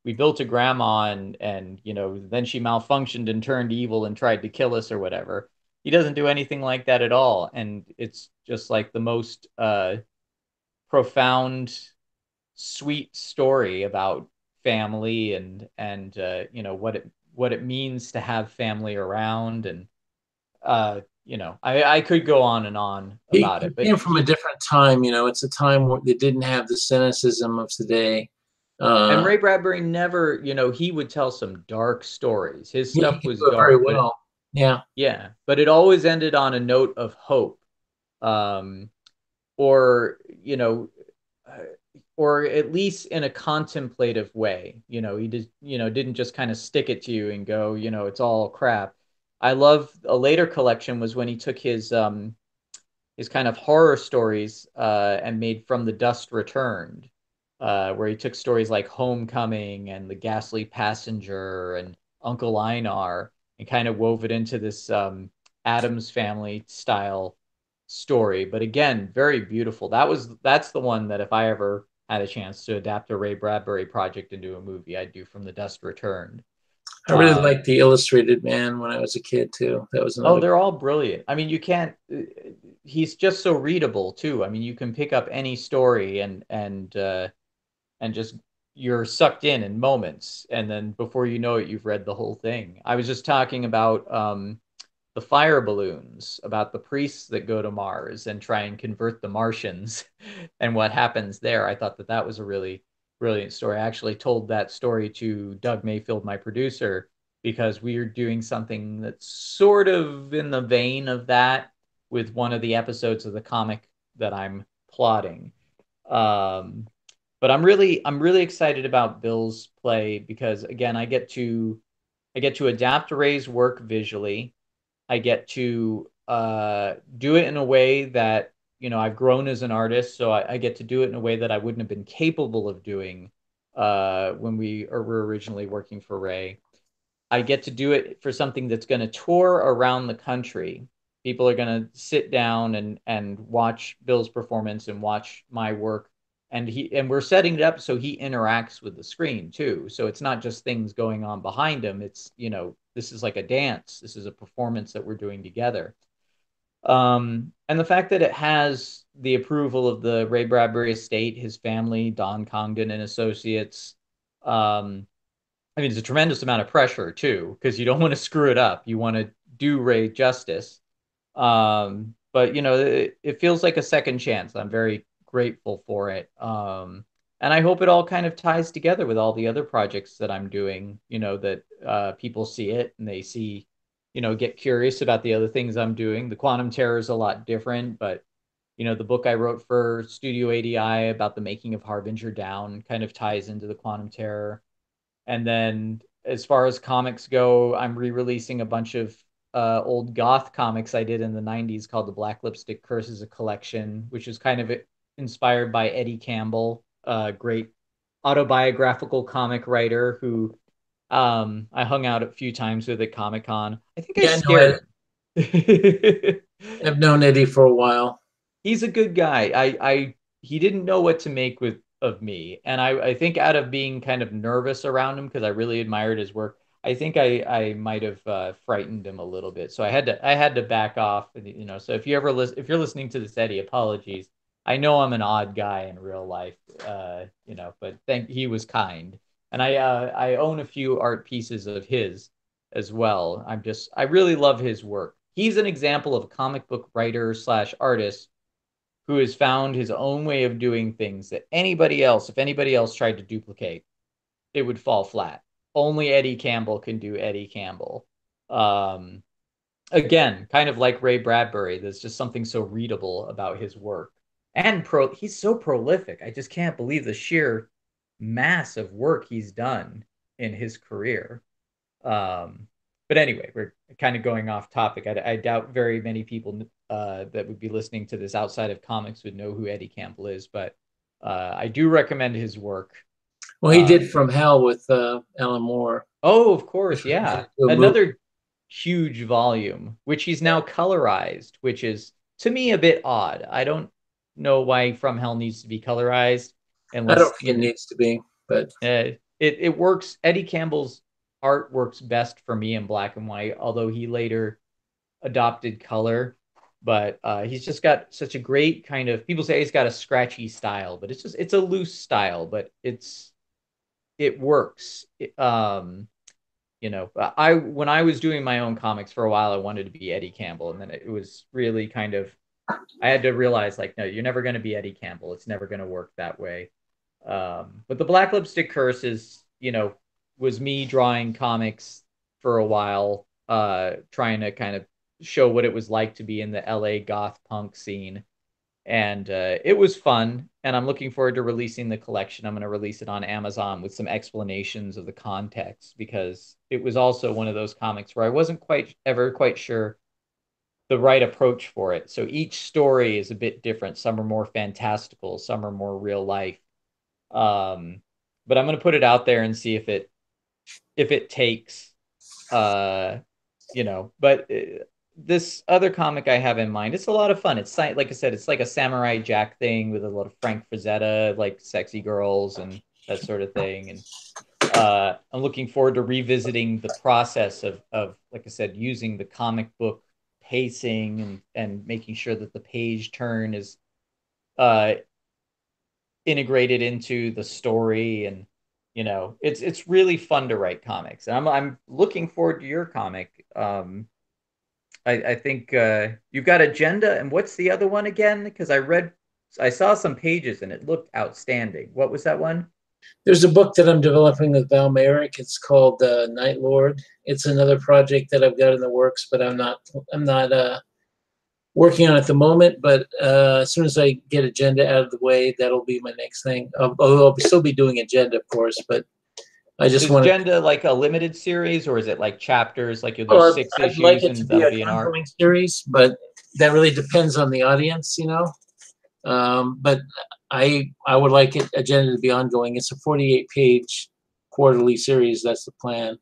we built a grandma and then she malfunctioned and turned evil and tried to kill us or whatever. He doesn't do anything like that at all, and it's just like the most profound, sweet story about family and what it means to have family around and I could go on and on about He it, but came from a different time. It's a time where they didn't have the cynicism of today. and Uh, Ray Bradbury never, he would tell some dark stories. His he stuff could was do it very dark, but well. Yeah. yeah, but it always ended on a note of hope. Um, or, uh, or at least in a contemplative way. He just, didn't just kind of stick it to you and go, it's all crap. I love a later collection was when he took his kind of horror stories and made From the Dust Returned, where he took stories like Homecoming and The Ghastly Passenger and Uncle Einar and kind of wove it into this Adams Family style story. But again, very beautiful. That's the one that if I ever had a chance to adapt a Ray Bradbury project into a movie, I'd do From the Dust Returned. I really Um, liked the Illustrated Man when I was a kid too. That was Oh, another. they're all brilliant. I mean, you can't. He's just so readable too. I mean, you can pick up any story and just you're sucked in moments, and then before you know it, you've read the whole thing. I was just talking about the fire balloons, about the priests that go to Mars and try and convert the Martians, and what happens there. I thought that was a really brilliant story. I actually told that story to Doug Mayfield, my producer, because we are doing something that's sort of in the vein of that with one of the episodes of the comic that I'm plotting. Um, but I'm really excited about Bill's play because again, I get to I get to adapt Ray's work visually. I get to do it in a way that, you know, I've grown as an artist, so I get to do it in a way that I wouldn't have been capable of doing when were originally working for Ray. I get to do it for something that's going to tour around the country. People are going to sit down and watch Bill's performance and watch my work, and we're setting it up so he interacts with the screen too. So it's not just things going on behind him. It's, you know, this is like a dance. This is a performance that we're doing together. And the fact that it has the approval of the Ray Bradbury estate, his family, Don Congdon and Associates. I mean, it's a tremendous amount of pressure too, because you don't want to screw it up. You want to do Ray justice. But you know, it feels like a second chance. I'm very grateful for it. And I hope it all kind of ties together with all the other projects that I'm doing, you know, that people see it and they see, you know, get curious about the other things I'm doing. The Quantum Terror is a lot different, but you know, the book I wrote for Studio ADI about the making of Harbinger Down kind of ties into the Quantum Terror. And then as far as comics go, I'm re-releasing a bunch of old goth comics I did in the 90s called the Black Lipstick Curses, a collection, which is kind of inspired by Eddie Campbell, a great autobiographical comic writer who I hung out a few times with at Comic-Con. I think I Yeah, no, scared him. I've known Eddie for a while. He's a good guy. He didn't know what to make with of me, and I think out of being kind of nervous around him because I really admired his work, I think I might have frightened him a little bit. So I had to back off. You know, so if you ever if you're listening to this, Eddie, apologies. I know I'm an odd guy in real life, you know, but he was kind, and I own a few art pieces of his as well. I really love his work. He's an example of a comic book writer slash artist who has found his own way of doing things that anybody else, if anybody else tried to duplicate, it would fall flat. Only Eddie Campbell can do Eddie Campbell. Um, Again, kind of like Ray Bradbury, there's just something so readable about his work. And he's so prolific. I just can't believe the sheer mass of work he's done in his career. Um, but anyway, we're kind of going off topic. I doubt very many people that would be listening to this outside of comics would know who Eddie Campbell is, but I do recommend his work. Well, he did From Hell with Alan Moore. Oh, of course, yeah. Another huge volume, which he's now colorized, which is to me a bit odd. I don't know why From Hell needs to be colorized, unless I don't think it needs to be, but it works. Eddie Campbell's art works best for me in black and white, although he later adopted color. But he's just got such a great kind of, people say he's got a scratchy style, but it's a loose style, but it works. You know, when I was doing my own comics for a while, I wanted to be Eddie Campbell, and then it was really kind of, I had to realize, like, no, you're never going to be Eddie Campbell. It's never going to work that way. But the Black Lipstick Curse is, you know, was me drawing comics for a while, trying to kind of show what it was like to be in the LA goth punk scene. And it was fun. And I'm looking forward to releasing the collection. I'm going to release it on Amazon with some explanations of the context, because it was also one of those comics where I wasn't quite sure the right approach for it. So each story is a bit different. Some are more fantastical, some are more real life. But I'm going to put it out there and see if it takes, you know, but this other comic I have in mind, it's a lot of fun. It's like I said, it's like a Samurai Jack thing with a lot of Frank Frazetta, like sexy girls and that sort of thing. And I'm looking forward to revisiting the process of, like I said, using the comic book pacing and making sure that the page turn is integrated into the story. And you know, it's really fun to write comics, and I'm looking forward to your comic. I think you've got Agenda, and what's the other one again? Because I saw some pages and it looked outstanding. What was that one? There's a book that I'm developing with Val Merrick. It's called Night Lord. It's another project that I've got in the works, but I'm not working on it at the moment. But as soon as I get Agenda out of the way, that'll be my next thing. Although I'll still be doing Agenda, of course. But I just Is want to. Agenda like a limited series, or is it like chapters? Like there's Well, six I'd like issues it to and be that'll an be an arc? ongoing series, but that really depends on the audience, you know. But I would like it Agenda to be ongoing. It's a 48-page quarterly series. That's the plan.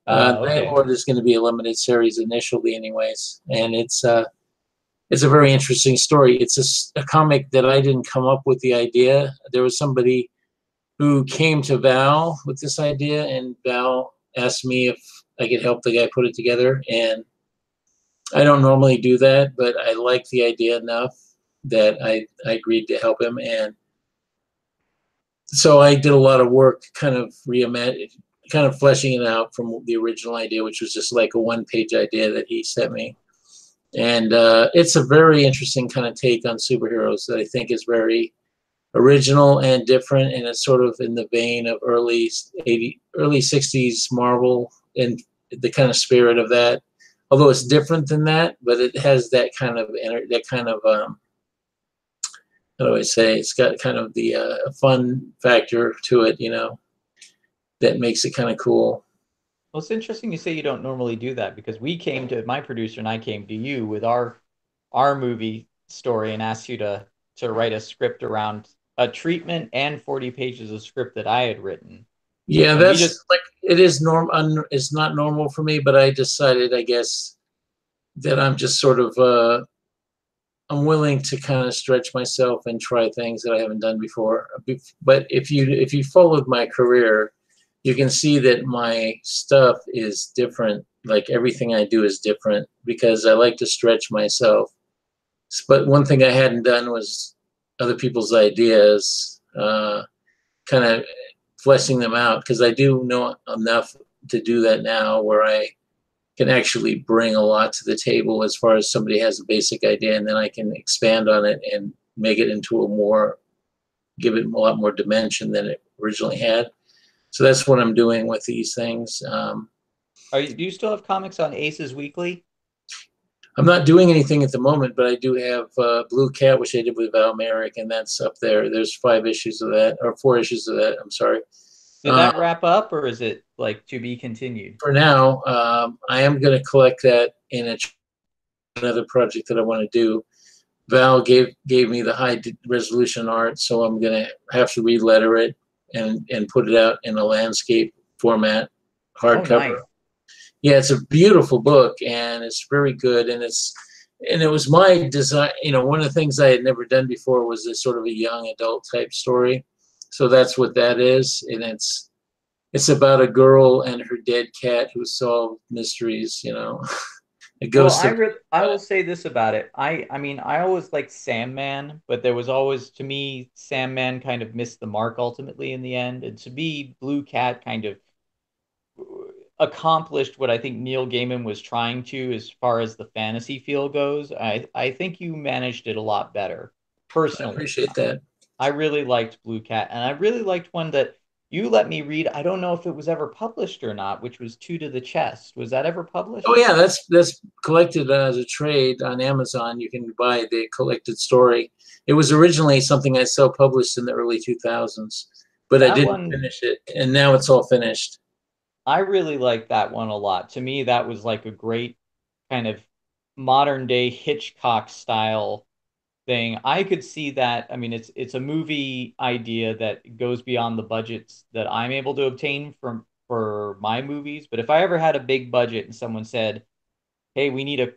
Okay. Landlord is going to be a limited series initially, anyways, and it's a very interesting story. It's a comic that I didn't come up with the idea. There was somebody who came to Val with this idea, and Val asked me if I could help the guy put it together. And I don't normally do that, but I liked the idea enough that I agreed to help him. And so I did a lot of work kind of kind of fleshing it out from the original idea, which was just like a one-page idea that he sent me. And it's a very interesting kind of take on superheroes that I think is very original and different, and it's sort of in the vein of early 60s Marvel and the kind of spirit of that. Although it's different than that, but it has that kind of how do I say? It's got kind of the fun factor to it, you know, that makes it kind of cool. Well, it's interesting you say you don't normally do that because my producer and I came to you with our movie story and asked you to write a script around a treatment and 40 pages of script that I had written. Yeah, And we that's just like it is it's not normal for me, but I decided, I guess, that I'm just sort of I'm willing to kind of stretch myself and try things that I haven't done before. But if you followed my career, you can see that my stuff is different. Like everything I do is different because I like to stretch myself. But one thing I hadn't done was other people's ideas, kind of fleshing them out, because I do know enough to do that now where I can actually bring a lot to the table as far as somebody has a basic idea, and then I can expand on it and make it into give it a lot more dimension than it originally had. So that's what I'm doing with these things. do you still have comics on Aces Weekly? I'm not doing anything at the moment, but I do have Blue Cat, which I did with Val Merrick, and that's up there. There's 5 issues of that, or 4 issues of that. I'm sorry. Did that wrap up, or is it like to be continued? For now, I am going to collect that in another project that I want to do. Val gave me the high resolution art, so I'm going to have to re-letter it and put it out in a landscape format, Oh, nice. hardcover. Yeah, it's a beautiful book, and it's very good, and it was my design. You know, one of the things I had never done before was this sort of a young adult type story. So that's what that is, and it's about a girl and her dead cat who solve mysteries, you know. A Well, ghost of I will say this about it. I mean, I always liked Sandman, but there was always, to me, Sandman kind of missed the mark ultimately in the end. And to me, Blue Cat kind of accomplished what I think Neil Gaiman was trying to as far as the fantasy feel goes. I think you managed it a lot better, I personally. appreciate that. I really liked Blue Cat, and I really liked one that you let me read. I don't know if it was ever published or not, which was Two to the Chest. Was that ever Oh published? yeah, that's collected as a trade on Amazon. You can buy the collected story. It was originally something I self-published in the early 2000s, but I That didn't one, finish it, and now it's all finished. I really liked that one a lot. To me, that was like a great kind of modern day Hitchcock style thing. I could see that. I mean, it's a movie idea that goes beyond the budgets that I'm able to obtain from for my movies. But if I ever had a big budget and someone said, "Hey, we need a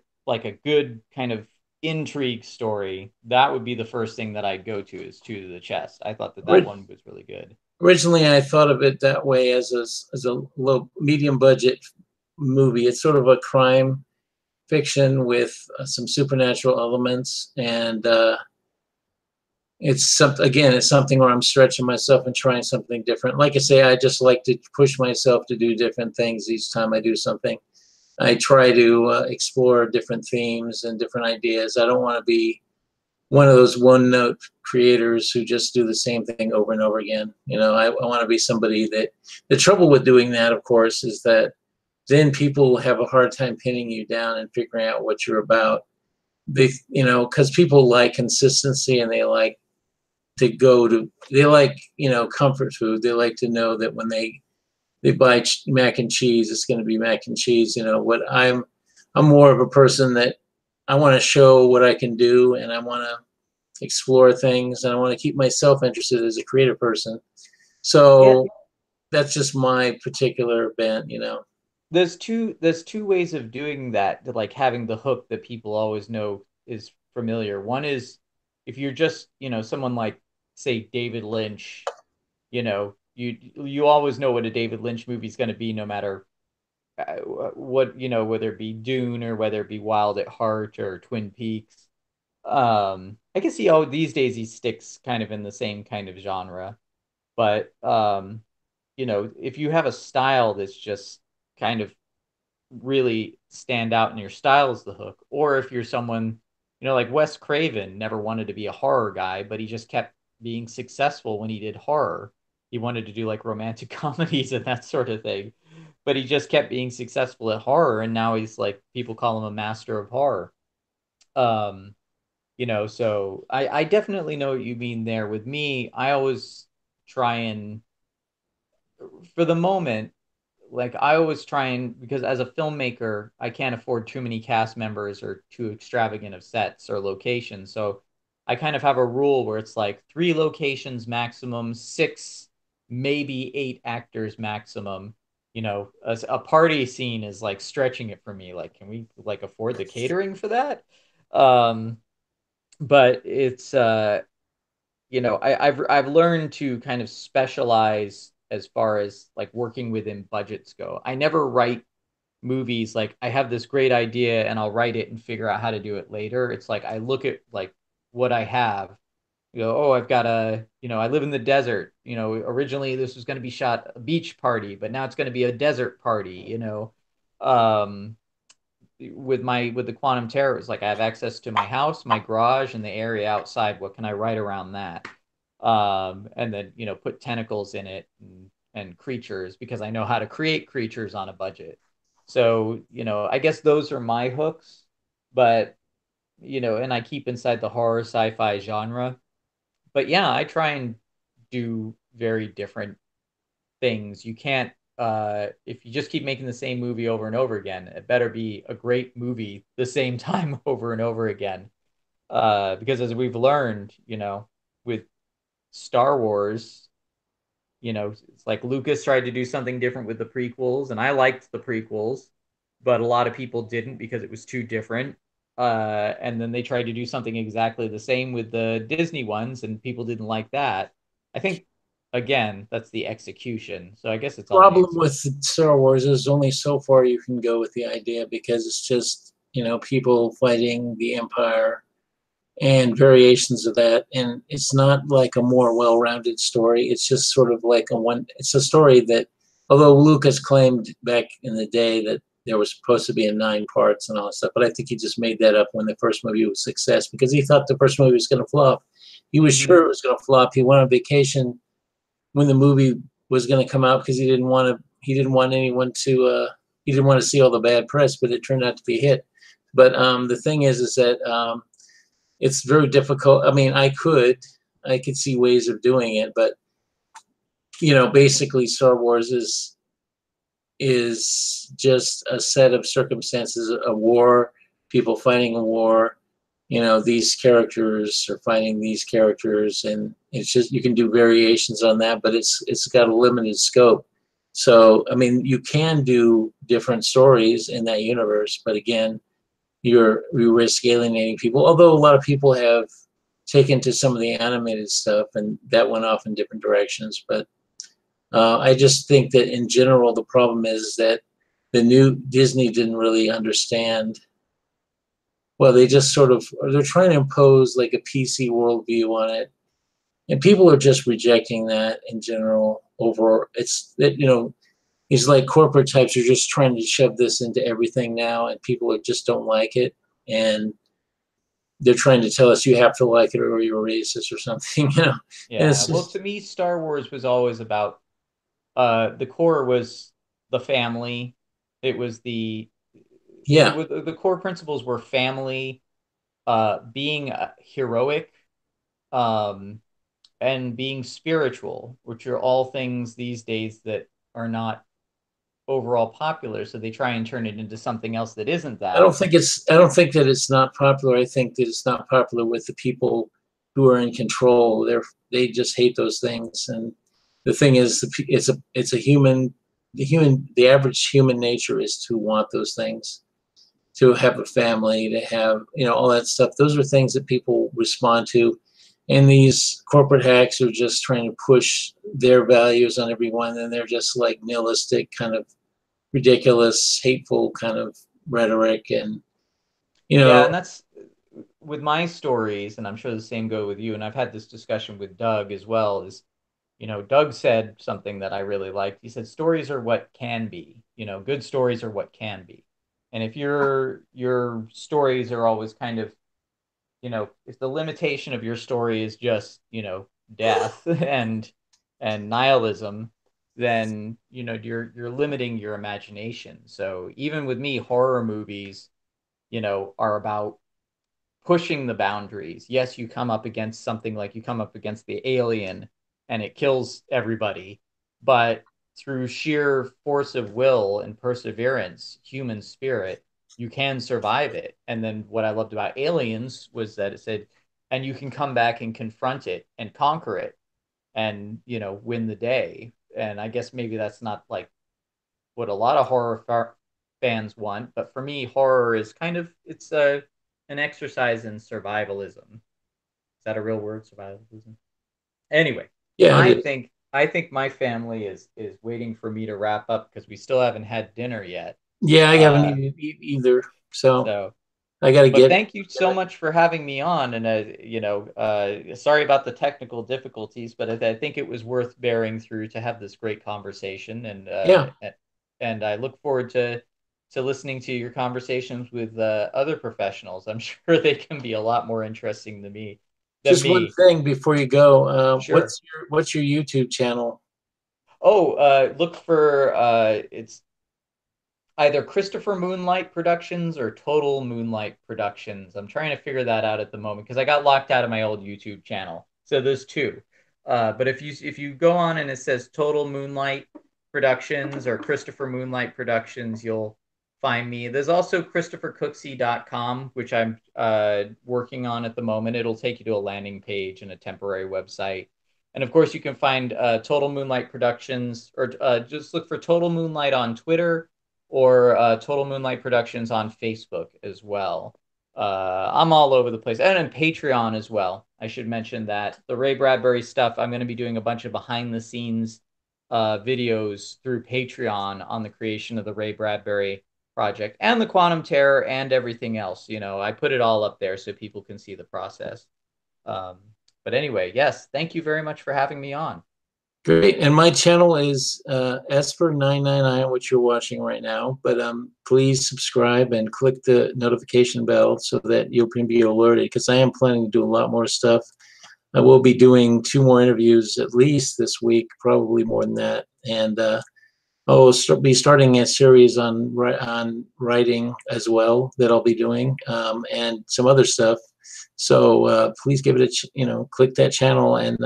good kind of intrigue story," that would be the first thing that I'd go to is Two to the Chest. I thought that one was really good. Originally, I thought of it that way as a low medium budget movie. It's sort of a crime fiction with some supernatural elements, and it's something where I'm stretching myself and trying something different. Like I say, I just like to push myself to do different things each time I do something. I try to explore different themes and different ideas. I don't want to be one of those one note creators who just do the same thing over and over again. You know, I want to be somebody that the trouble with doing that, of course, is that then people have a hard time pinning you down and figuring out what you're about. Because people like consistency, and they like they like, comfort food. They like to know that when they they buy mac and cheese, it's going to be mac and cheese. What I'm more of a person that I want to show what I can do, and I want to explore things, and I want to keep myself interested as a creative person. Yeah, So that's just my particular bent. there's two ways of doing that, like having the hook that people always know is familiar. One is if you're just, someone like, say, David Lynch, you always know what a David Lynch movie is going to be, no matter what, whether it be Dune or whether it be Wild at Heart or Twin Peaks. I guess these days he sticks kind of in the same kind of genre, but if you have a style that's just kind of really stand out and your style is the hook, or if you're someone, like Wes Craven never wanted to be a horror guy, but he just kept being successful when he did horror. He wanted to do like romantic comedies and that sort of thing, but he just kept being successful at horror, and now he's like, people call him a master of horror. um so I definitely know what you mean there. With me, I always try and, for the moment, like I always try and, because as a filmmaker, I can't afford too many cast members or too extravagant of sets or locations. So I kind of have a rule where it's like 3 locations maximum, 6, maybe 8 actors maximum. As a party scene is like stretching it for me. Like, can we like afford the catering for that? Um, but it's I've learned to kind of specialize as far as like working within budgets go. I never write movies like I have this great idea and I'll write it and figure out how to do it later. It's like I look at like what I have. Oh, I've got I live in the desert. Originally this was going to be shot a beach party, but now it's going to be a desert party. Um, with the quantum terror, it's like I have access to my house, my garage, and the area outside. What can I write around that? And then put tentacles in it, and creatures, because I know how to create creatures on a budget. So I guess those are my hooks, but and I keep inside the horror sci-fi genre. But yeah, I try and do very different things. You can't, if you just keep making the same movie over and over again, it better be a great movie the same time over and over again. Because as we've learned, with Star Wars, it's like Lucas tried to do something different with the prequels, and I liked the prequels, but a lot of people didn't because it was too different. And then they tried to do something exactly the same with the Disney ones, and people didn't like that. I think, again, that's the execution. So I guess it's on the Problem execution. with Star Wars is only so far you can go with the idea, because it's just people fighting the Empire and variations of that, and it's not like a more well-rounded story. It's just sort of like it's a story that, although Lucas claimed back in the day that there was supposed to be in 9 parts and all that stuff, but I think he just made that up when the first movie was a success, because he thought the first movie was going to flop. He was Mm-hmm. sure it was going to flop. He went on vacation when the movie was going to come out, because he didn't want anyone to he didn't want to see all the bad press, but it turned out to be a hit. But the thing is that it's very difficult. I mean, I could see ways of doing it, but basically Star Wars is just a set of circumstances, a war, people fighting a war. These characters are fighting these characters, and it's just, you can do variations on that, but it's got a limited scope. So, I mean, you can do different stories in that universe, but again, you risk alienating people. Although a lot of people have taken to some of the animated stuff, and that went off in different directions. But I just think that in general, the problem is that the new Disney didn't really understand. Well, they just they're trying to impose like a PC worldview on it, and people are just rejecting that in general. Over it's that these like corporate types are just trying to shove this into everything now, and people just don't like it, and they're trying to tell us you have to like it or you're racist or something. And Yeah. it's Well, to just, me, Star Wars was always about, the core was the family. It was yeah. the core principles were family, being heroic, um, and being spiritual, which are all things these days that are not overall popular, so they try and turn it into something else that isn't I that. don't think it's. I don't think that it's not popular. I think that it's not popular with the people who are in control. They just hate those things. And the thing is, it's a human. The average human nature is to want those things, to have a family, to have all that stuff. Those are things that people respond to, and these corporate hacks are just trying to push their values on everyone, and they're just like nihilistic, kind of ridiculous, hateful kind of rhetoric, and Yeah, and that's with my stories, and I'm sure the same go with you. And I've had this discussion with Doug as well. Doug said something that I really liked. He said, stories are what can be. Good stories are what can be. And if your stories are always kind of, if the limitation of your story is just, death and nihilism, then you're limiting your imagination. So even with me, horror movies, are about pushing the boundaries. Yes, you come up against something like you come up against the alien and it kills everybody, but through sheer force of will and perseverance, human spirit, you can survive it. And then what I loved about Aliens was that it said, and you can come back and confront it and conquer it and, win the day. And I guess maybe that's not like what a lot of fans want, but for me, horror is kind of it's an exercise in survivalism. Is that a real word, survivalism? Anyway, yeah, it I is. think I think my family is waiting for me to wrap up because we still haven't had dinner yet. Yeah, I haven't Uh, eaten either, so so, I got to but get. thank you so much for having me on. And sorry about the technical difficulties, but I think it was worth bearing through to have this great conversation. Yeah, And I look forward to listening to your conversations with other professionals. I'm sure they can be a lot more interesting than me. Than just one me. thing before you go. Sure. What's your YouTube channel? Oh, look for it's either Christopher Moonlight Productions or Total Moonlight Productions. I'm trying to figure that out at the moment because I got locked out of my old YouTube channel. So there's two. But if you go on and it says Total Moonlight Productions or Christopher Moonlight Productions, you'll find me. There's also ChristopherCooksey.com, which I'm working on at the moment. It'll take you to a landing page and a temporary website. And of course, you can find Total Moonlight Productions or just look for Total Moonlight on Twitter or Total Moonlight Productions on Facebook as well. I'm all over the place, and on Patreon as well. I should mention that the Ray Bradbury stuff. I'm going to be doing a bunch of behind the scenes videos through Patreon on the creation of the Ray Bradbury project and the Quantum Terror and everything else. I put it all up there so people can see the process. Um, but anyway, yes, thank you very much for having me on. Great. And my channel is Esper999, which you're watching right now. But please subscribe and click the notification bell so that you can be alerted, because I am planning to do a lot more stuff. I will be doing 2 more interviews at least this week, probably more than that. And I'll be starting a series on writing as well that I'll be doing, and some other stuff. So please give it click that channel, and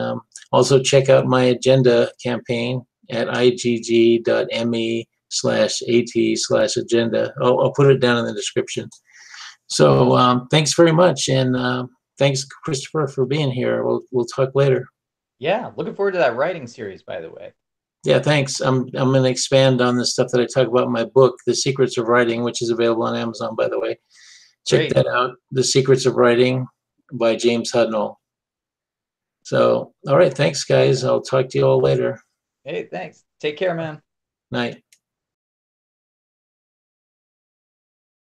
also check out my agenda campaign at igg.me/at/agenda. I'll put it down in the description. So thanks very much, and thanks, Christopher, for being here. We'll talk later. Yeah, looking forward to that writing series, by the way. Yeah, thanks. I'm going to expand on the stuff that I talk about in my book, The Secrets of Writing, which is available on Amazon, by the way. Check Great. that out, The Secrets of Writing by James Hudnall. So, all right, thanks, guys. I'll talk to you all later. Hey, thanks. Take care, man. Night.